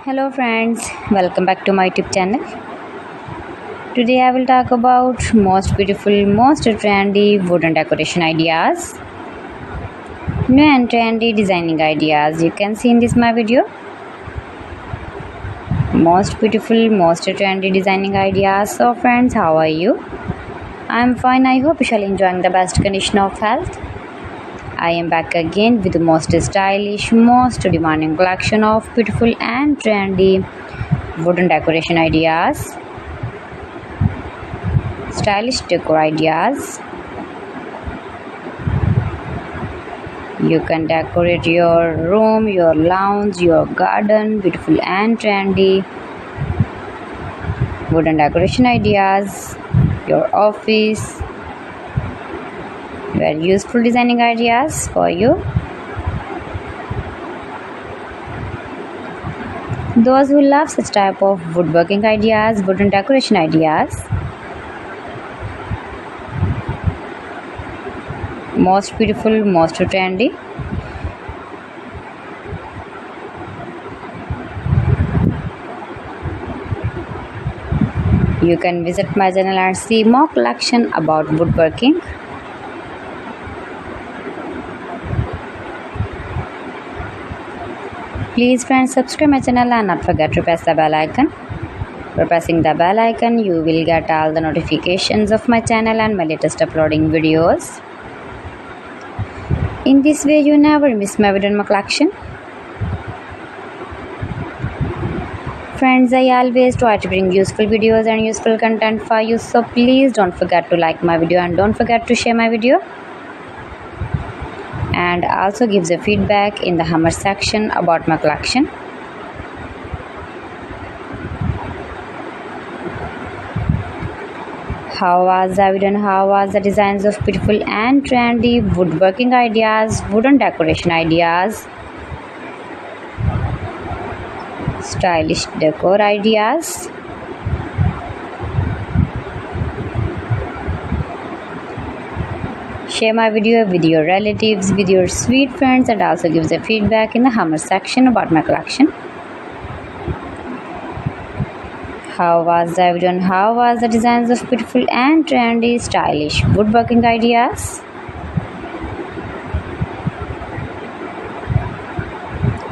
Hello friends, welcome back to my YouTube channel. Today I will talk about most beautiful, most trendy wooden decoration ideas. New and trendy designing ideas you can see in this my video. Most beautiful, most trendy designing ideas. So friends, how are you? I am fine. I hope you shall enjoying the best condition of health. I am back again with the most stylish, most demanding collection of beautiful and trendy wooden decoration ideas, stylish decor ideas. You can decorate your room, your lounge, your garden, beautiful and trendy wooden decoration ideas, your office. Very useful designing ideas for you. Those who love such type of woodworking ideas, wooden decoration ideas. Most beautiful, most trendy. You can visit my channel and see more collection about woodworking. Please friends, subscribe my channel and not forget to press the bell icon. By pressing the bell icon, you will get all the notifications of my channel and my latest uploading videos. In this way, you never miss my video in my collection. Friends, I always try to bring useful videos and useful content for you, so please don't forget to like my video and don't forget to share my video. And also gives a feedback in the comment section about my collection. How was the video and how was the designs of beautiful and trendy woodworking ideas, wooden decoration ideas, stylish decor ideas. Share my video with your relatives, with your sweet friends, and also gives a feedback in the comment section about my collection. How was the video and how was the designs of beautiful and trendy stylish woodworking ideas?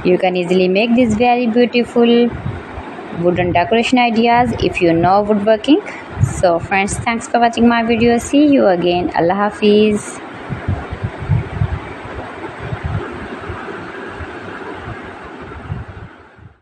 You can easily make these very beautiful wooden decoration ideas if you know woodworking. So friends, thanks for watching my video. See you again. Allah Hafiz.